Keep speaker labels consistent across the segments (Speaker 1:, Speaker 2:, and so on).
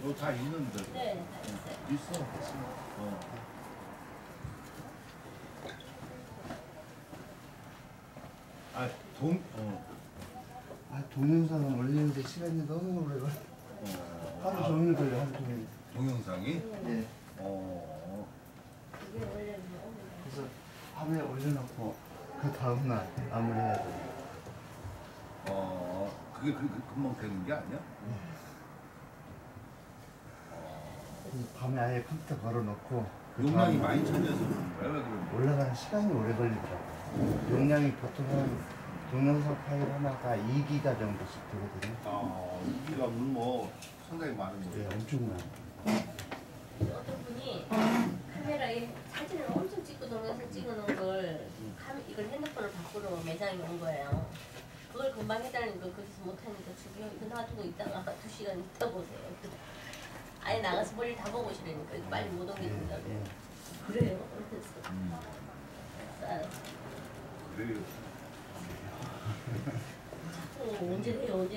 Speaker 1: 뭐 다 있는데.
Speaker 2: 네, 다 있어요.
Speaker 1: 있어. 아,
Speaker 3: 동영상을 올리는데 시간이 너무 오래 걸려. 하루 종일 걸려, 하루 종일.
Speaker 1: 동영상이?
Speaker 3: 네.
Speaker 2: 이게 원래 뭐
Speaker 3: 그래서 밤에 올려놓고 그 다음날 마무리해야 돼.
Speaker 1: 그게 금방 되는 게 아니야?
Speaker 3: 그래서 밤에 아예 컴퓨터 걸어놓고 그
Speaker 1: 용량이
Speaker 3: 다음날
Speaker 1: 많이 차지해서 그런 거야? 왜 그런 거야?
Speaker 3: 올라가는 시간이 오래 걸리더라고. 용량이 보통 한 동영상 파일 하나가 2기가 정도씩 되거든요.
Speaker 1: 2기가면 뭐 상당히 많은
Speaker 3: 네,
Speaker 1: 거예요.
Speaker 3: 엄청 많아요.
Speaker 2: 어떤 분이 카메라에 사진을 엄청 찍고 동영상 찍어놓은 걸 이걸 핸드폰을 밖으로 매장에 온 거예요. 그걸 금방 해달라니까 거기서 못하니까 저기요 이거 놔두고 있다가 2시간 있다 보세요. 아예 나가서 멀리 다 보고 오시라니까 이거 빨리 못 옮겨준다고. 그래요? 그래서
Speaker 1: 그래요.
Speaker 2: 자꾸 언제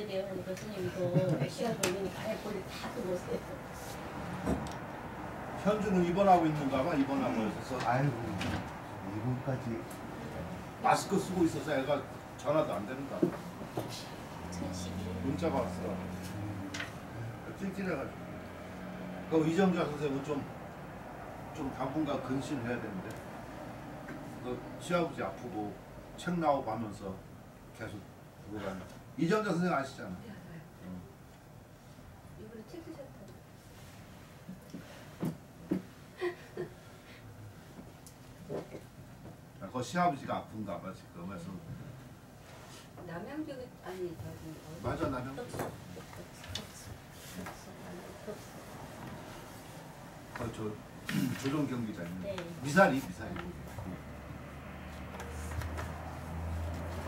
Speaker 2: 돼요 하니까 선생님 이거 몇 시간 걸리니까 아예 멀리 다 보고 오세요.
Speaker 1: 현주는 입원하고 있는가 봐. 입원하고 있어서
Speaker 3: 아이고, 이번까지
Speaker 1: 마스크 쓰고 있어서 애가 전화도 안 되는가 봐.
Speaker 2: 2012년.
Speaker 1: 문자가 왔어. 찔찔해가지고. 그 이정자 선생님은 좀 당분간 근신해야 되는데. 그 시아버지 아프고 책 나오고 하면서 계속 그거 가는. 이정자 선생님 아시잖아.
Speaker 2: 이번에 책 드셨다.
Speaker 1: 그 시아버지가 아픈가 봐 지금. 그래서
Speaker 4: 남양주 아니 저기
Speaker 1: 맞아 나는 저 조정 경기장님.
Speaker 2: 네.
Speaker 1: 미사리.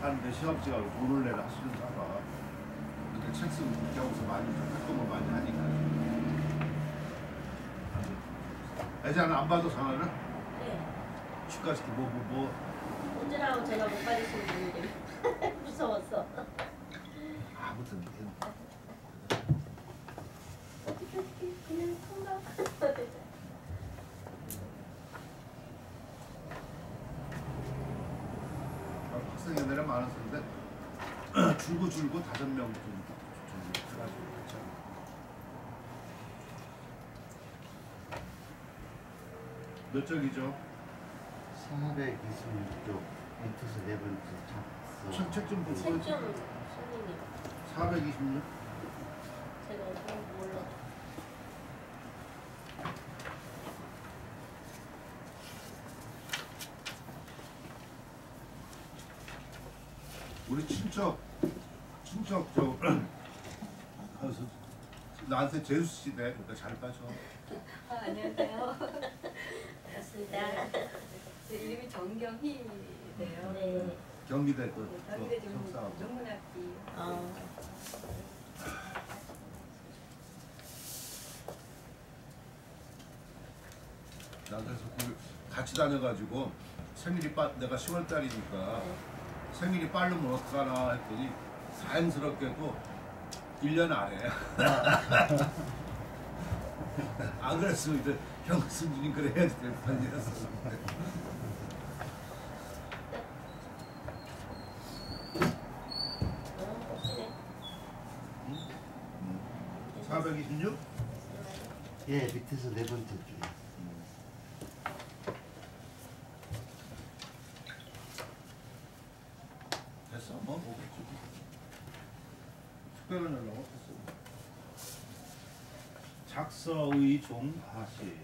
Speaker 1: 하는데 시아버지가 돈을 내라 하시는가 봐. 근데 책 쓰고 그렇게 하고서 많이 활동을 많이 하니까. 애자는 안 봐도 전화를?
Speaker 2: 네.
Speaker 1: 축가시키 뭐
Speaker 2: 운전하고 전화 못 받으시는 분들이 무서웠어.
Speaker 1: 아무튼
Speaker 2: 어떻게 그냥 통과.
Speaker 1: 학생 옛날에 많았었는데 줄고 5명 좀 해가지고 그렇죠. 몇 쪽이죠?
Speaker 3: 426쪽 밑에서 네 번째
Speaker 1: 책 좀 보고.
Speaker 2: 책좀 선생님
Speaker 1: 426?
Speaker 2: 제가 어떤 거 몰라.
Speaker 1: 우리 친척 가서 나한테 제수스 씨 돼. 그러니까 잘 빠져.
Speaker 4: 안녕하세요.
Speaker 2: 맞습니다.
Speaker 4: 제 이름이 정경희예요.
Speaker 2: 네.
Speaker 1: 경기대
Speaker 4: 당대
Speaker 1: 석사하고.
Speaker 4: 전문학기.
Speaker 1: 나 그래서 그 같이 다녀가지고 생일이 내가 10월 달이니까 생일이 빠르면 어떡하나 했더니 다행스럽게도 1년 아래야. 안 그랬으면 이제 형 승준이 그래야지 될 판이었어. 426?
Speaker 3: 예, 밑에서 네 번째 쪽에.
Speaker 1: 됐어? 뭐 오겠지. 특별한 연락 없었어. 작서의종 하시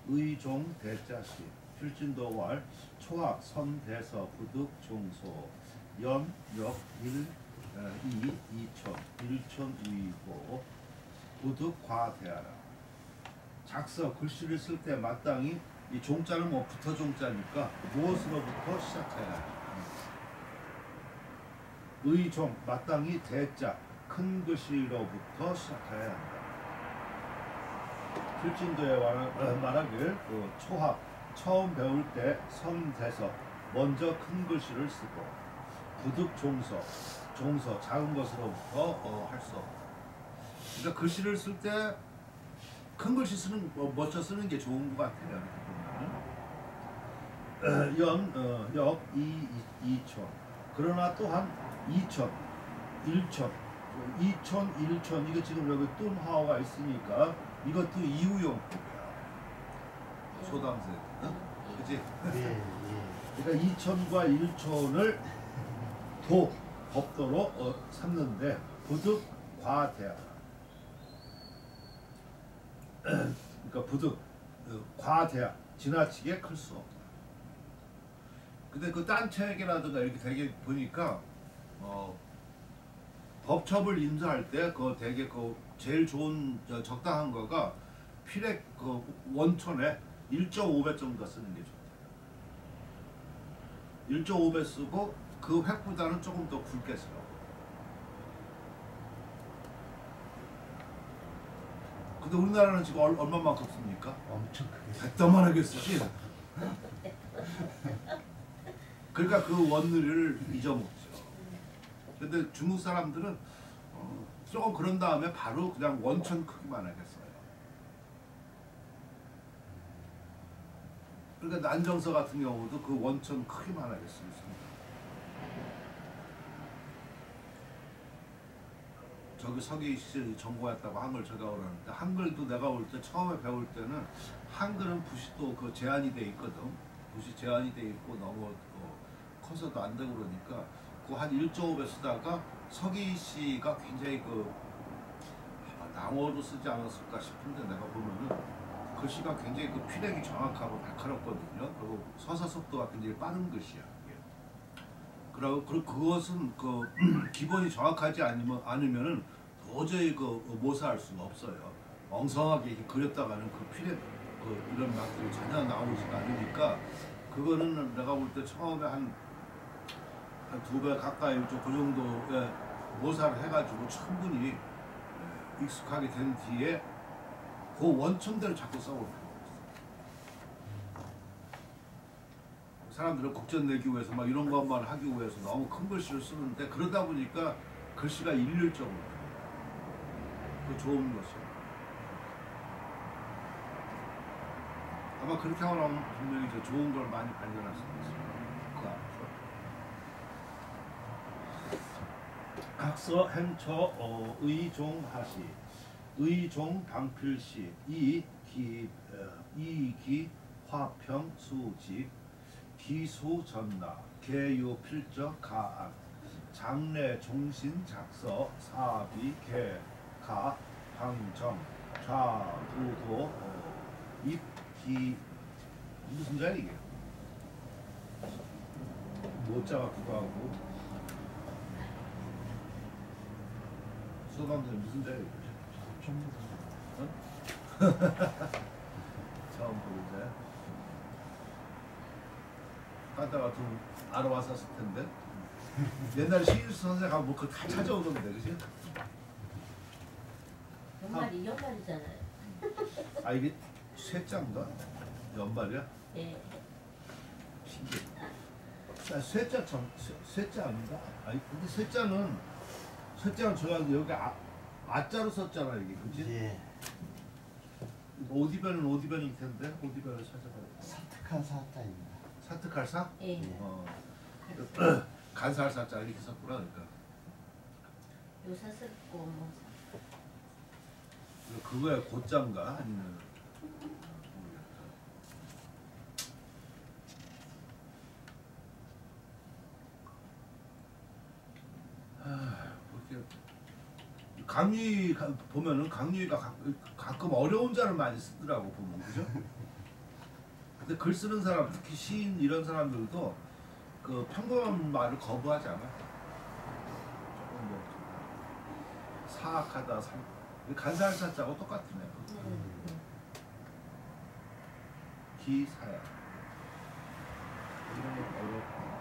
Speaker 1: 의종 대자시 필진도왈 초학 선대서 부득 종소 연역 1 2 2촌 1촌 위고 부득 과대하라. 작서 글씨를 쓸 때 마땅히 이 종자는 뭐 붙어 종자니까 무엇으로부터 시작해야 해? 의종 마땅히 대자 큰 글씨로부터 시작해야 한다. 필진도에 말하길 그 초학 처음 배울 때 선대서 먼저 큰 글씨를 쓰고 부득 종서 작은 것으로부터 할 수 없다. 그러니까 글씨를 쓸 때 큰 글씨 쓰는 멋져 쓰는 게 좋은 것 같아요. 역, 이천. 그러나 또한 이천, 일천, 이천, 일천 이거 지금 여기 뚠하오가 있으니까 이것도 이유용법이야. 소담세, 그렇지?
Speaker 3: 예, 예.
Speaker 1: 그러니까 이천과 일천을 법도로 삼는데 부득 과대하. 그러니까 부득 과대하 지나치게 클 수 없다. 근데 그 딴 책이라든가 이렇게 되게 보니까 법첩을 인수할 때 그 되게 그 제일 좋은 적당한 거가 필액 그 원천에 1.5배 정도 쓰는 게 좋다. 1.5배 쓰고 그 획보다는 조금 더 굵게 쓰라고. 근데 우리나라는 지금 얼마만큼 씁니까?
Speaker 3: 엄청 크게
Speaker 1: 백더만하게 쓰지. 그러니까 그 원리를 잊어먹죠. 근데 중국 사람들은 조금 그런 다음에 바로 그냥 원천 크기만 하겠어요. 그러니까 난정서 같은 경우도 그 원천 크기만 하게 쓰겠습니다. 저기 서기 씨 전공했다고 한글 제가 그러는데 한글도 내가 볼 때 처음에 배울 때는 한글은 붓이 또 그 제한이 돼 있거든. 붓이 제한이 돼 있고 너무 커서도 안 되고 그러니까 그 한 1.5배 쓰다가 서기 씨가 굉장히 낭어도 쓰지 않았을까 싶은데 내가 보면은 글씨가 굉장히 그 필액이 정확하고 날카롭거든요. 그리고 서사 속도가 굉장히 빠른 글씨야. 그리고 그것은 그 기본이 정확하지 않으면은 도저히 모사할 수가 없어요. 엉성하게 이렇게 그렸다가는 그 필액 이런 맛들이 전혀 나오지가 않으니까 그거는 내가 볼 때 처음에 한 2배 가까이 그 정도의 모사를 해가지고 충분히 익숙하게 된 뒤에 그 원천대로 자꾸 써올 필요가 없어. 사람들은 국전 내기 위해서 막 이런 것만 하기 위해서 너무 큰 글씨를 쓰는데 그러다 보니까 글씨가 일률적으로 그 좋은 것이에요. 아마 그렇게 하면 분명히 저 좋은 걸 많이 발견할 수 있습니다. 그 앞으로. 각서 행처 의종하시 의종 방필시 이기 화평 수직 기수 전나 개유 필적 가안 장례 종신 작서 사비 개가 방정 좌부도 입기 무슨 자리 이게 모자 같기도 하고 소감들 무슨 자리 이게 처음 보는데 가다가 좀 알아왔었을 텐데 옛날에 시인수 선생하고 뭐 그거 다 찾아오던데 그지?
Speaker 2: 연말이잖아요.
Speaker 1: 아 이게 쇠자인가? 연말이야?
Speaker 2: 예.
Speaker 1: 신기해. 쇠자 쇠자 아닌가? 아니 근데 쇠자는 제가 여기 아자로 썼잖아 이게 그지?
Speaker 3: 예.
Speaker 1: 오디변은 오디변일 텐데 오디변을 찾아봐야 돼.
Speaker 3: 사특한 사자입니다.
Speaker 1: 사특할 사?
Speaker 2: 예.
Speaker 1: 간사할 사자 이렇게 썼구나 그러니까.
Speaker 2: 요사스럽고 뭐.
Speaker 1: 그거야 고자인가 아니면 강의 보면은 강의가 가끔 어려운 자를 많이 쓰더라고 보면 그죠? 근데 글 쓰는 사람 특히 시인 이런 사람들도 그 평범한 말을 거부하지 않아. 조금 뭐 사악하다 간사할 사자하고 똑같으네. 기사야. 이런 거 어렵고.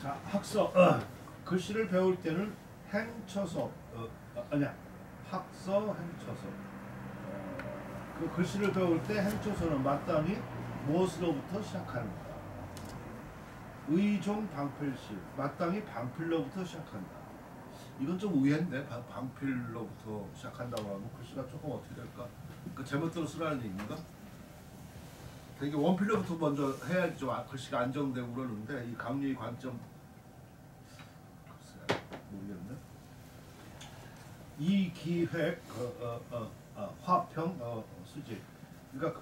Speaker 1: 자, 학서 글씨를 배울 때는 행처서 아니야 학서 행처서 그 글씨를 배울 때 행처서는 마땅히 무엇으로부터 시작하는가? 의종 방필시 마땅히 방필로부터 시작한다. 이건 좀 의외인데 방필로부터 시작한다고 하면 글씨가 조금 어떻게 될까? 그 제멋대로 쓰라는 얘기인가? 되게 원필로부터 먼저 해야지 좀 글씨가 안정되고 그러는데 이 강유의 관점 글쎄 모르겠네. 이 기획 화평 수지. 그러니까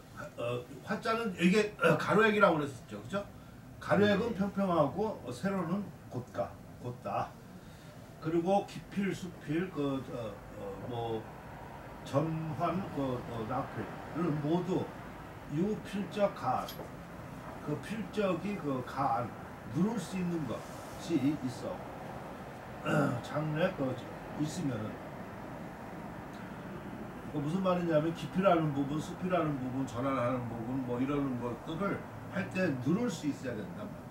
Speaker 1: 화자는 이게 가로액이라고 그랬었죠, 그죠? 가로액은 평평하고 세로는 곧다. 그리고 기필, 수필, 뭐 전환, 나필은 모두 유필적 가안, 그 필적이 그 가안 누를 수 있는 것이 있어. 장래 있으면은 무슨 말이냐면 기필하는 부분, 수필하는 부분, 전환하는 부분, 뭐 이런 것들을 할 때 누를 수 있어야 된단 말이에요.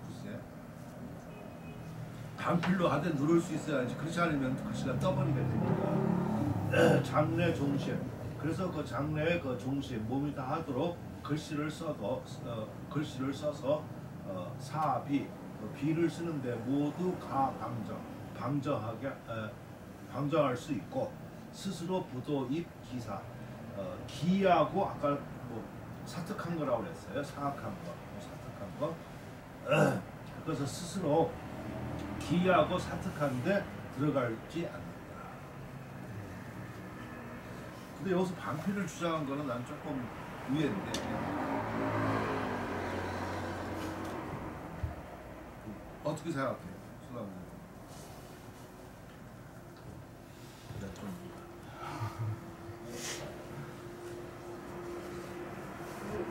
Speaker 1: 글쎄. 단필로 하되 누를 수 있어야지. 그렇지 않으면 글씨가 떠버리게 되니까. 장래 종심. 그래서 그 장래의 그 종심 몸이 다 하도록 글씨를 써서 사비 비를 쓰는데 모두 방정할 수 있고 스스로 부도 입 기사 기하고 아까 뭐 사특한 거라고 그랬어요. 사악한 거. 그래서 스스로 기하고 사특한데 들어갈지 않는다. 근데 여기서 방필을 주장한 거는 난 조금 의외인데. 어떻게 생각해요, 수강님?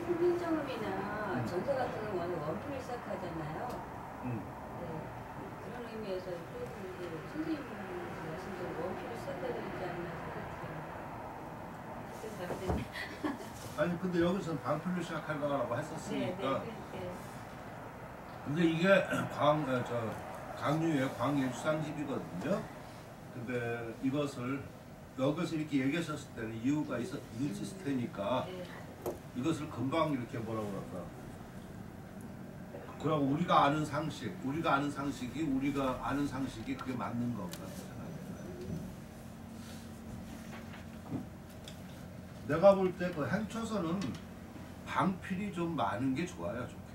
Speaker 4: 훈민정음이나 전서 같은 경우는 원필을 시작하잖아요. 네, 그런 의미에서 선생님 말씀대로 원필을 시작해야 되지 않나 생각해요.
Speaker 1: 아니 근데 여기서는 방필로 시작할 거라고 했었으니까.
Speaker 4: 네.
Speaker 1: 근데 이게 강유의 광예주상집이거든요. 근데 이것을 여기서 이렇게 얘기하셨을 때는 이유가 있을 테니까 이것을 금방 이렇게 뭐라고 그럴까? 그러고 우리가 아는 상식이 그게 맞는 건가? 내가 볼 때 그 행초서는 방필이 좀 많은 게 좋아요, 좋게.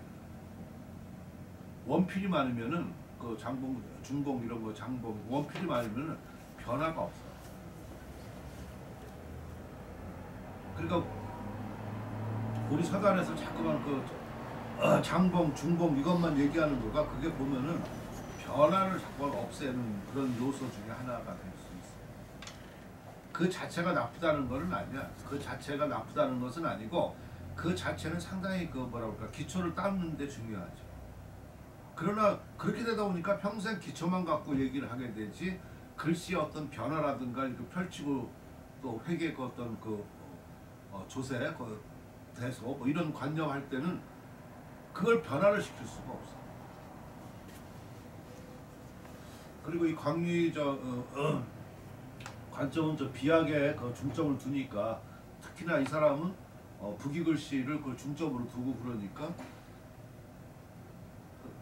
Speaker 1: 원필이 많으면은 그 장봉, 중봉 이런 거 장봉 원필이 많으면은 변화가 없어. 그러니까 우리 서단에서 자꾸만 그 장봉, 중봉 이것만 얘기하는 거가 그게 보면은 변화를 자꾸 없애는 그런 요소 중에 하나가 될 수 있어요. 그 자체가 나쁘다는 것은 아니야. 그 자체가 나쁘다는 것은 아니고 그 자체는 상당히 그 뭐라 그럴까 기초를 닦는 데 중요하죠. 그러나 그렇게 되다 보니까 평생 기초만 갖고 얘기를 하게 되지 글씨의 어떤 변화라든가 이렇게 펼치고 또 회계 그 어떤 그 조세 그 대소 뭐 이런 관념할 때는 그걸 변화를 시킬 수가 없어. 그리고 이 광유의 관점은 비약에 그 중점을 두니까 특히나 이 사람은 북이 글씨를 그 중점으로 두고 그러니까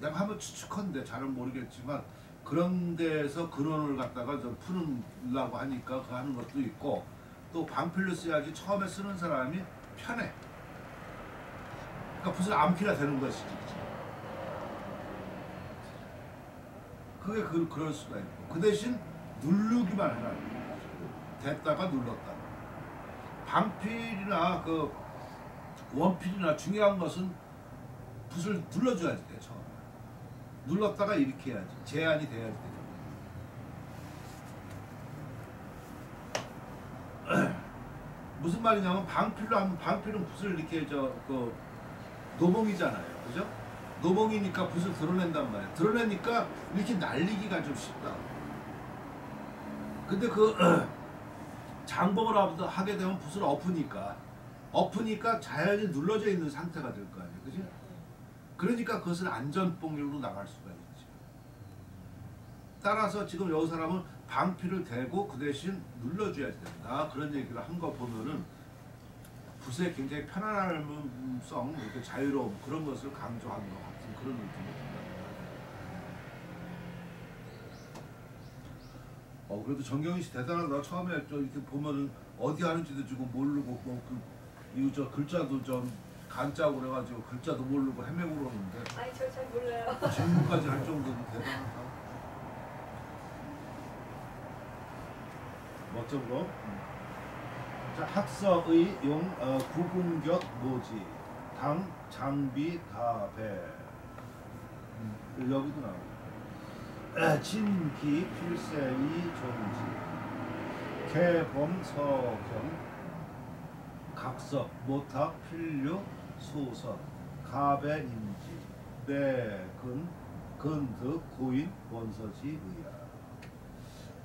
Speaker 1: 내가 한번 추측컨대 잘은 모르겠지만 그런 데서 근원을 갖다가 좀 푸는라고 하니까 그 하는 것도 있고 또 방필로 써야지 처음에 쓰는 사람이 편해. 그러니까 붓을 암기가 되는 것이지. 그게 그럴 수가 있고 그 대신 누르기만 해라. 됐다가 눌렀다. 방필이나 그 원필이나 중요한 것은 붓을 눌러줘야지 돼 처음에. 눌렀다가 이렇게 해야지. 제한이 돼야지 되죠. 무슨 말이냐면 방필로 하면 방필은 붓을 이렇게 노봉이잖아요. 그죠? 노봉이니까 붓을 드러낸단 말이에요. 드러내니까 이렇게 날리기가 좀 쉽다. 근데 그 장봉을 하게 되면 붓을 엎으니까 자연히 눌러져 있는 상태가 될 거 아니에요. 그지? 그러니까 그것을 안전봉으로 나갈 수가 있지. 따라서 지금 여기 사람은 방필을 대고 그 대신 눌러줘야 된다. 그런 얘기를 한 거 보면은 붓의 굉장히 편안함성, 이렇게 자유로움 그런 것을 강조하는 것 같은 그런 느낌이 듭니다. 그래도 정경희 씨 대단하다. 처음에 저 이렇게 보면은 어디 하는지도 지금 모르고 이거 저 글자도 좀 간자고 그래가지고 글자도 모르고 헤매고 그러는데
Speaker 4: 아니 저 잘 몰라요.
Speaker 1: 질문까지 할 정도로 대단하다. 멋져 보여. 자, 학석의 용 구궁격 모지 당 장비 가배 여기도 나오고 진기 필세의 종지 개범 서경 각석 모탁 필류 소선 가배인지 내근 근득 고인 원서지 의야.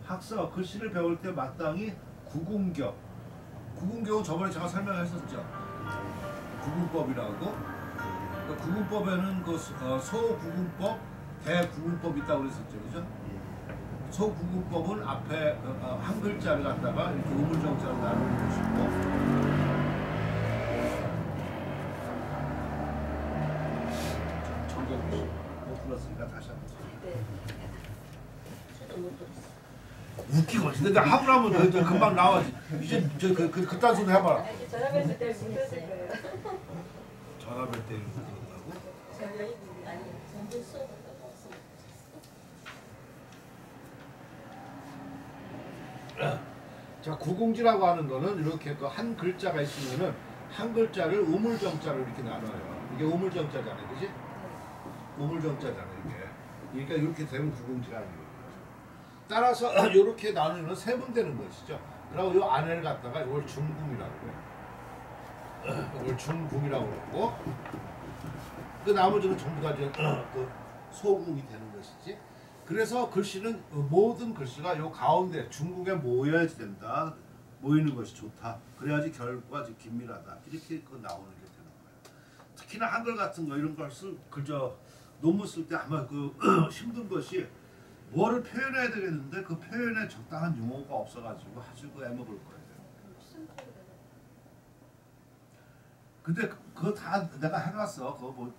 Speaker 1: 학석 글씨를 배울 때 마땅히 구궁격. 구궁격은 저번에 제가 설명했었죠. 구궁법이라고. 그러니까 구궁법에는 그 소구궁법, 대구궁법 있다고 그랬었죠, 그죠? 소구궁법은 앞에 한 글자를 갖다가 이렇게 우물정자로 나누는 것이고. 정경이 못 불렀으니까 다시 한번.
Speaker 4: 네.
Speaker 2: 저도 못 들었어.
Speaker 1: 웃기고 근데 하고 나면 금방 나와지. 이제 그딴 소리 해봐라.
Speaker 4: 아니 전화했을 때 못했을 거예요.
Speaker 1: 전화 뵐 때 이러고 그런다고?
Speaker 4: 전혀
Speaker 2: 아니 전부 수업한다고 없어.
Speaker 1: 자, 구궁지라고 하는 거는 이렇게 그 한 글자가 있으면은 한 글자를 우물정자로 이렇게 나눠요. 이게 우물정자잖아요, 그지? 우물정자잖아요, 이게. 그러니까 이렇게 되면 구궁지라는 거예요. 따라서 이렇게 나누면 세분되는 것이죠. 그리고 이 안에를 갖다가 이걸 중궁이라고 해요. 이걸 중궁이라고 그러고, 그 나머지는 전부 다 그 소궁이 되는 것이지. 그래서 글씨는 모든 글씨가 요 가운데 중궁에 모여야지 된다. 모이는 것이 좋다. 그래야지 결과가 긴밀하다. 이렇게 그 나오는 게 되는 거예요. 특히나 한글 같은 거 이런 걸 그저 논문 쓸 때 아마 그 힘든 것이 뭐를 표현해야 되겠는데 그 표현에 적당한 용어가 없어가지고 아주 그 애먹을 거예요. 근데 그거 다 내가 해놨어. 그거 뭐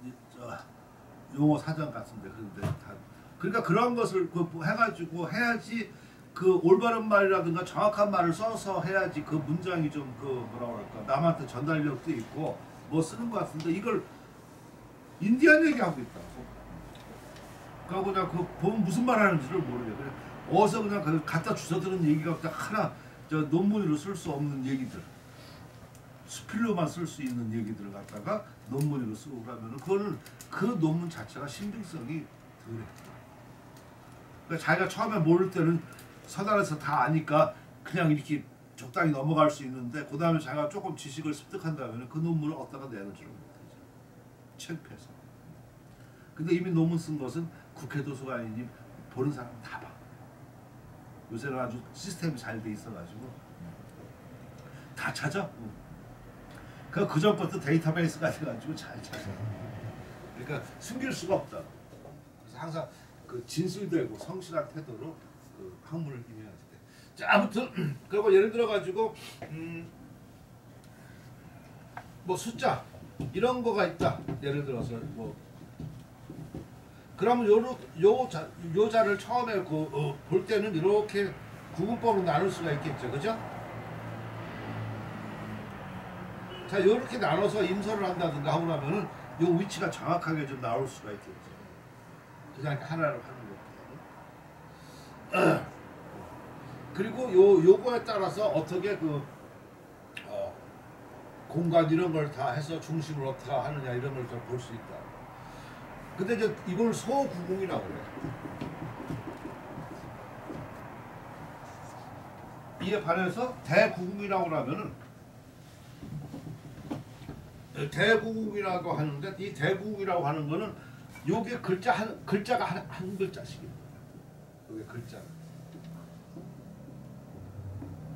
Speaker 1: 용어 사전 같은데 그런데 다 그러니까 그런 것을 해가지고 해야지 그 올바른 말이라든가 정확한 말을 써서 해야지 그 문장이 좀 그 뭐라 그럴까 남한테 전달력도 있고 뭐 쓰는 것 같은데 이걸 인디안 얘기하고 있다고. 그러고 그냥 그 보면 무슨 말 하는지를 모르겠어요. 그냥 어디서 그냥 그 갖다 주워드는 얘기가 딱 하나 저 논문으로 쓸 수 없는 얘기들 수필로만 쓸 수 있는 얘기들을 갖다가 논문으로 쓰고 그러면은 그거는 그 논문 자체가 신빙성이 덜해. 그러니까 자기가 처음에 모를 때는 서단에서 다 아니까 그냥 이렇게 적당히 넘어갈 수 있는데 그 다음에 자기가 조금 지식을 습득한다면 그 논문을 어디다가 내놓지를 못하죠. 창피해서. 근데 이미 논문 쓴 것은 국회 도서관이니 보는 사람 다 봐. 요새는 아주 시스템이 잘 돼 있어가지고 다 찾아. 그 전부터 데이터베이스가 돼가지고 잘 찾아. 그러니까 숨길 수가 없다. 그래서 항상 그 진실되고 성실한 태도로 그 학문을 임해야지 돼. 자, 아무튼 그리고 예를 들어 가지고 뭐 숫자 이런 거가 있다. 예를 들어서 뭐 그러면 요 자를 처음에 볼 때는 이렇게 구분법으로 나눌 수가 있겠죠, 그죠? 자, 이렇게 나눠서 임서를 한다든가 하고 나면은 요 위치가 정확하게 좀 나올 수가 있겠죠. 그냥 하나를 하는 것보다는. 그리고 요거에 따라서 어떻게 공간 이런 걸 다 해서 중심을 어떻게 하느냐 이런 걸 좀 볼 수 있다. 근데 이제 이걸 소구궁이라고 그래요. 이에 반해서 대구궁이라고 하면은 대구궁이라고 하는데 이 대구궁이라고 하는 거는 요게 글자가 한 글자씩입니다. 요게 글자.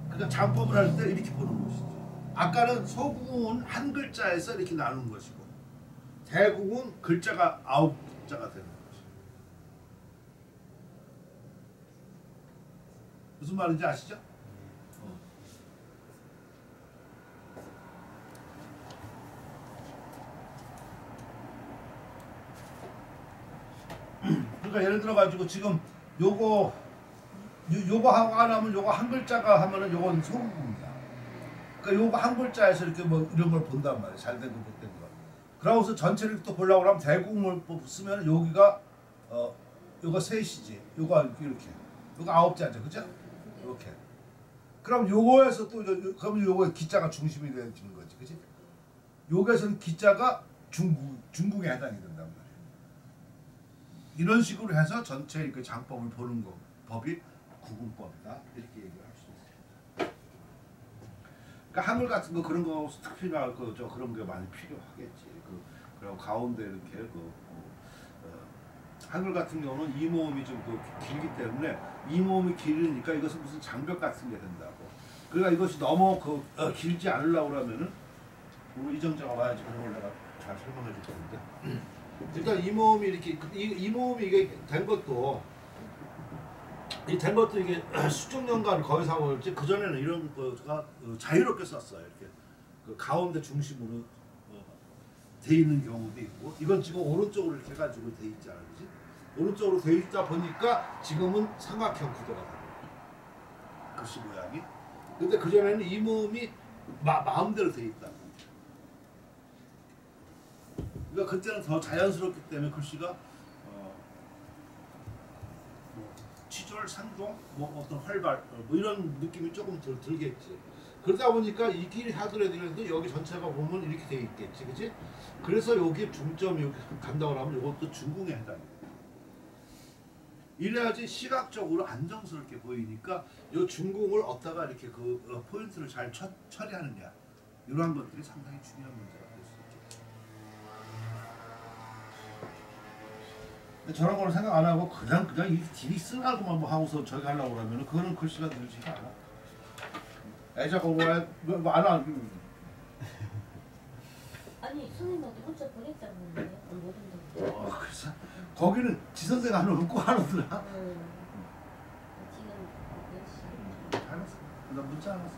Speaker 1: 그러니까 장법을 할 때 이렇게 보는 것이죠. 아까는 소궁은 한 글자에서 이렇게 나누는 것이고 대궁은 글자가 9자가 되는 것이죠. 무슨 말인지 아시죠? 그러니까 예를 들어 가지고 지금 요거 요거 하고 안 하면 요거 한 글자가 하면은 요건 소국입니다. 그러니까 요거 한 글자에서 이렇게 뭐 이런 걸 본단 말이에요. 잘된 거 못된 거. 그러고서 전체를 또 보려고 하면 대국을 쓰면 여기가 요거 셋이지. 요거 이렇게. 요거 9자죠. 그죠? 이렇게. 그럼 요거에서 또 그럼 요거 기자가 중심이 되는 거지. 그지? 요거에서는 기자가 중국에 해당이 된단 말이에요. 이런 식으로 해서 전체 그 장법을 보는 거 법이 구분법이다 이렇게 얘기를 할 수 있어요. 그러니까 한글 같은 거 그런 거 특히나 그저 그런 게 많이 필요하겠지. 그리고 가운데 이렇게 한글 같은 경우는 이 모음이 좀 길기 때문에 이 모음이 길으니까 이것은 무슨 장벽 같은 게 된다고. 그러니까 이것이 너무 길지 않으려고 그러면은 우리 이정자가 와야지 그런 걸 내가 잘 설명해 줄 텐데. 일단 이 모음이 이렇게 이 모음이 이게 된 것도 이게 수중 연관을 거기서 하고 그랬지 그 전에는 이런 거가 자유롭게 썼어요. 이렇게 그 가운데 중심으로 돼 있는 경우도 있고 이건 지금 오른쪽으로 이렇게 해가지고 돼 있잖아, 그렇지? 오른쪽으로 돼 있다 보니까 지금은 삼각형 구도가 돼요. 글씨 모양이. 근데 그 전에는 이 모음이 마음대로 돼 있다. 그러니까 그때는 더 자연스럽기 때문에 글씨가 치졸, 상종, 뭐 어떤 활발, 뭐 이런 느낌이 조금 들겠지. 그러다 보니까 이 길이 하더라도 여기 전체가 보면 이렇게 돼 있겠지, 그렇지? 그래서 여기 중점이 여기 간다고 하면 이것도 중궁에 해당이 돼. 이래야지 시각적으로 안정스럽게 보이니까 이 중궁을 어디다가 이렇게 그 포인트를 잘 처리하느냐 이러한 것들이 상당히 중요한 문제가 될 수 있죠. 저런 거를 생각 안 하고 그냥 이 길이 쓰라고만 뭐 하고서 저기 하려고 그러면 그거는 글씨가 늘지가 않아. 애자가 뭐안 하고.
Speaker 2: 아니 선생님한테 문자 보냈다고 했는데 못 온다고.
Speaker 1: 그래서 거기는 지선생 안 오면 꼭 안 오더라.
Speaker 2: 지금 몇 시?
Speaker 1: 알았어. 나 문자 안 왔어.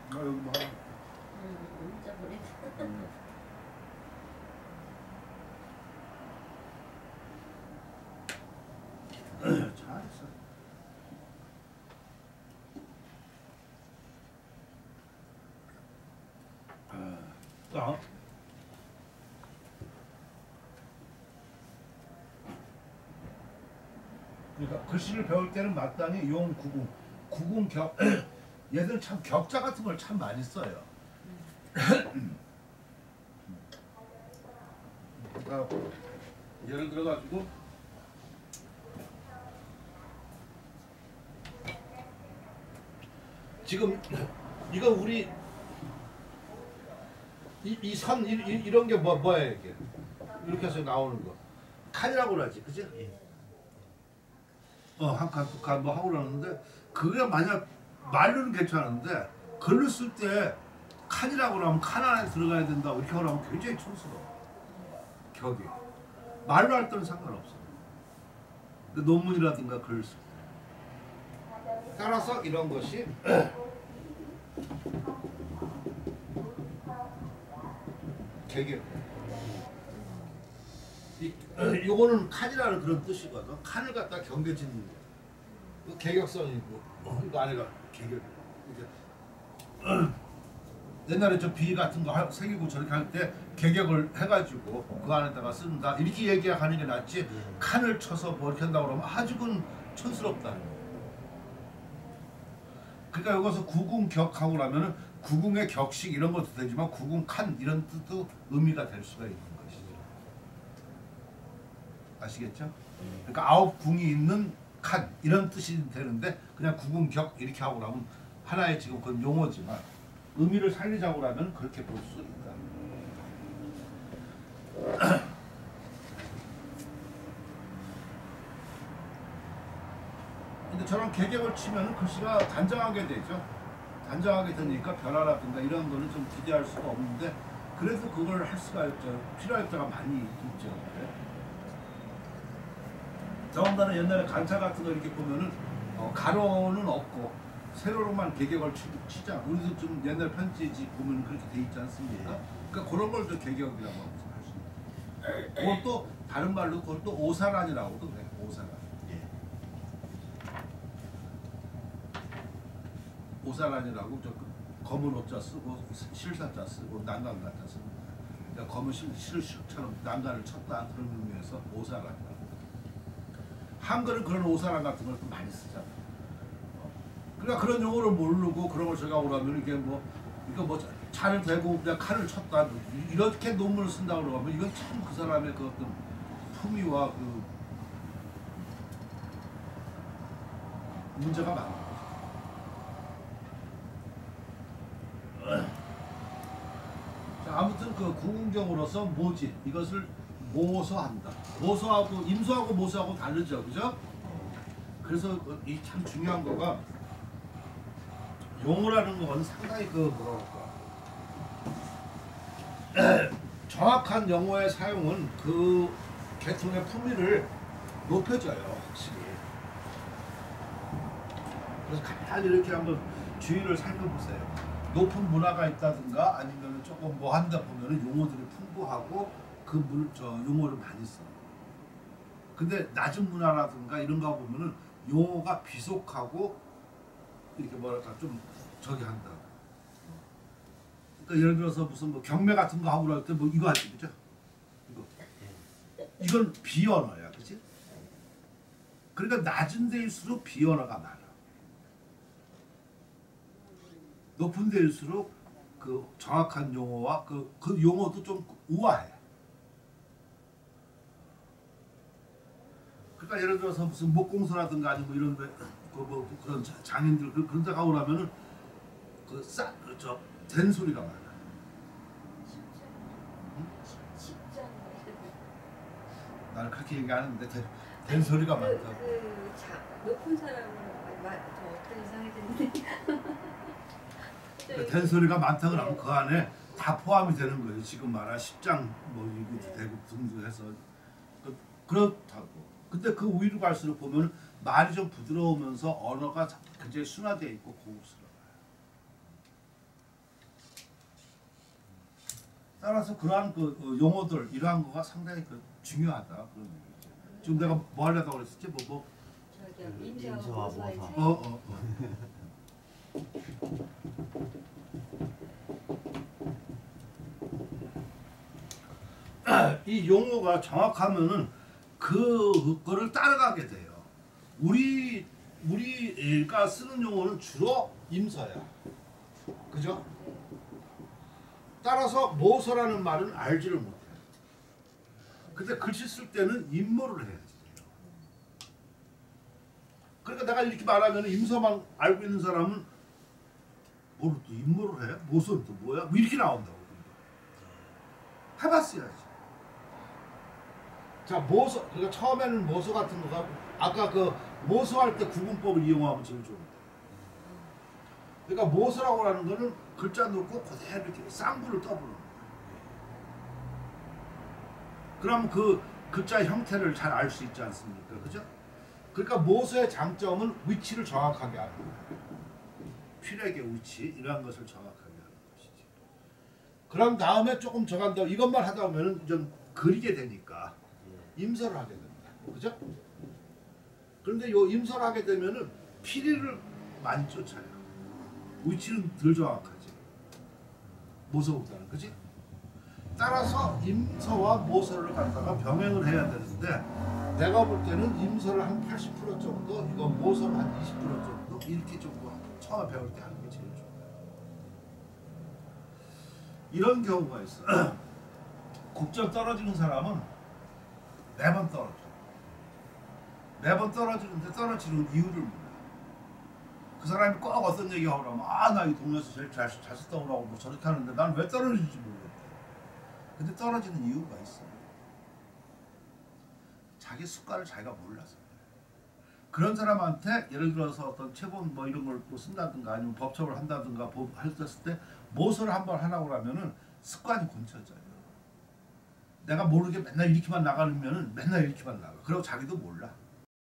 Speaker 1: 나 여기 뭐 하나.
Speaker 2: 문자 보냈다.
Speaker 1: 잘했어. 그러니까 글씨를 배울 때는 마땅히 용, 구궁, 격 얘들 참 격자 같은 걸 참 많이 써요. 그러니까 예를 들어 가지고 지금 이거 우리 이 선 이런 게 뭐야 이게 이렇게 해서 나오는 거 칸이라고 그러지, 그지? 한 칸, 두 칸 뭐 하고 그러는데 그게 만약 말로는 괜찮은데 글로 쓸 때 칸이라고 그러면 칸 안에 들어가야 된다고 이렇게 하면 굉장히 촌스러워. 격이 말로 할 때는 상관없어. 근데 논문이라든가 글 쓸 때. 따라서 이런 것이 개격. 요거는 칸이라는 그런 뜻이거든. 칸을 갖다 경계짓는 거. 개격선이고 이거 안에가 개격. 옛날에 저 비 같은 거 새기고 저렇게 할 때 개격을 해가지고 그 안에다가 쓴다 이렇게 얘기하는 게 낫지. 칸을 쳐서 뭐 이렇게 한다고 그러면 아주 그 촌스럽다는 거. 그러니까 여기서 구궁격하고 나면은 구궁의 격식 이런 것도 되지만 구궁 칸 이런 뜻도 의미가 될 수가 있는 것이죠. 아시겠죠? 그러니까 9궁이 있는 칸 이런 뜻이 되는데 그냥 구궁격 이렇게 하고 나면 하나의 지금 그건 용어지만 의미를 살리자고 하면 그렇게 볼 수 있다. 근데 저런 개격을 치면 글씨가 단정하게 되죠. 단정하게 되니까 변화라든가 이런 거는 좀 기대할 수가 없는데 그래도 그걸 할 수가 있죠. 필요할 때가 많이 있죠. 더군다나 옛날에 간차 같은 거 이렇게 보면은 가로는 없고 세로로만 개격을 치자. 우리도 좀 옛날 편지지 보면 그렇게 돼 있지 않습니까? 그러니까 그런 걸 또 개격이라고 할 수 있다. 그것도 다른 말로 그것도 오사란이라고도 그래. 오사란.
Speaker 3: 예.
Speaker 1: 오사란이라고 저 검은 옷자 쓰고 실사자 쓰고 난간 갖다 쓰는 거야. 그러니까 검은 실처럼 난간을 쳤다 그런 의미에서 오사란이라고. 한글은 그런 오사란 같은 걸 또 많이 쓰잖아. 그러니까 그런 용어를 모르고 그런 걸 제가 오라면 이게 뭐 이거 뭐 차를 대고 그냥 칼을 쳤다 이렇게 논문을 쓴다고 그러면 이건 참 그 사람의 그 어떤 품위와 그 문제가 많아. 자, 아무튼 그 구궁정으로서 모지 이것을 모서한다. 모서하고 임서하고 모서하고 다르죠, 그죠? 그래서 이 참 중요한 거가 용어라는 건 상당히 그 뭐랄까 정확한 용어의 사용은 그 계통의 품위를 높여줘요, 확실히. 그래서 간단히 이렇게 한번 주의를 살펴보세요. 높은 문화가 있다든가 아니면 조금 뭐 한다 보면은 용어들이 풍부하고 저 용어를 많이 써. 근데 낮은 문화라든가 이런 거 보면은 용어가 비속하고 이렇게 뭐랄까 좀 저기 한다. 그러니까 예를 들어서 무슨 뭐 경매 같은 거 하고 그럴 때 뭐 이거 하지, 그죠? 이건 비언어야, 그지? 그러니까 낮은 데일수록 비언어가 많아. 높은 데일수록 그 정확한 용어와 그 용어도 좀 우아해. 그러니까 예를 들어서 무슨 목공소라든가 아니면 이런 뭐 그런 장인들 그런 데 가고 나면은 저 된 소리가 많아. 나는 그렇게 얘기하는데 된 소리가 많다고.
Speaker 4: 높은 사람은 저 어떤 이상해졌는데.
Speaker 1: 된 소리가 많다 그러면 그 안에 다 포함이 되는 거예요. 지금 말한 10장 뭐 이거 되고 등등 해서 그렇다고. 근데 그 위로 갈수록 보면 말이 좀 부드러우면서 언어가 굉장히 순화되어 있고 고급스러워요. 따라서 그러한 그 용어들 이러한 거가 상당히 중요하다 그런 얘기죠. 지금 내가 뭐 하려고 그랬었지?
Speaker 4: 임서와 모사의 차이.
Speaker 1: 이 용어가 정확하면은 그거를 따라가게 돼요. 우리가 쓰는 용어는 주로 임서야. 그죠? 따라서 모서라는 말은 알지를 못해. 근데 글씨 쓸 때는 임모를 해야지. 그러니까 내가 이렇게 말하면 임서만 알고 있는 사람은 뭐를 또 임모를 해? 모서는 또 뭐야? 뭐 이렇게 나온다고. 해봤어야지. 자, 모서, 그러니까 처음에는 모서 같은 거가 아까 그 모서할 때 구분법을 이용하면 제일 좋은데. 그러니까 모서라고 하는 거는 글자 놓고 그대로 이렇게 쌍구를 떠부르는 거야. 그럼 그 글자 형태를 잘 알 수 있지 않습니까? 그죠? 그러니까 모서의 장점은 위치를 정확하게 하는 거야. 필액의 위치, 이러한 것을 정확하게 하는 것이지. 그럼 다음에 조금 저간다 이것만 하다 보면 좀 그리게 되니까 임서를 하게 됩니다. 그죠? 그런데 요 임서를 하게 되면은 필의를 많이 쫓아요. 위치는 덜 정확하지. 모서보다는, 그지? 따라서 임서와 모서를 갖다가 병행을 해야 되는데 내가 볼 때는 임서를 한 80% 정도, 이건 모서를 한 20% 정도 이렇게 정도 처음에 배울 때 하는 게 제일 좋아요. 이런 경우가 있어. 국점 떨어지는 사람은 매번 떨어져. 매번 떨어지는데 떨어지는 이유를 몰라. 그 사람이 꼭 어떤 얘기하고 그러면 나 이 동네에서 제일 잘 썼다고 그러고 뭐 저렇게 하는데 난 왜 떨어지는지 모르겠대. 근데 떨어지는 이유가 있어. 자기 습관을 자기가 몰라서. 그런 사람한테 예를 들어서 어떤 체본 뭐 이런 걸 또 쓴다든가 아니면 법첩을 한다든가 했을 때 모서를 한번 하라고 하면은 습관이 곤쳐져요. 내가 모르게 맨날 이렇게만 나가면은 맨날 이렇게만 나가. 그리고 자기도 몰라.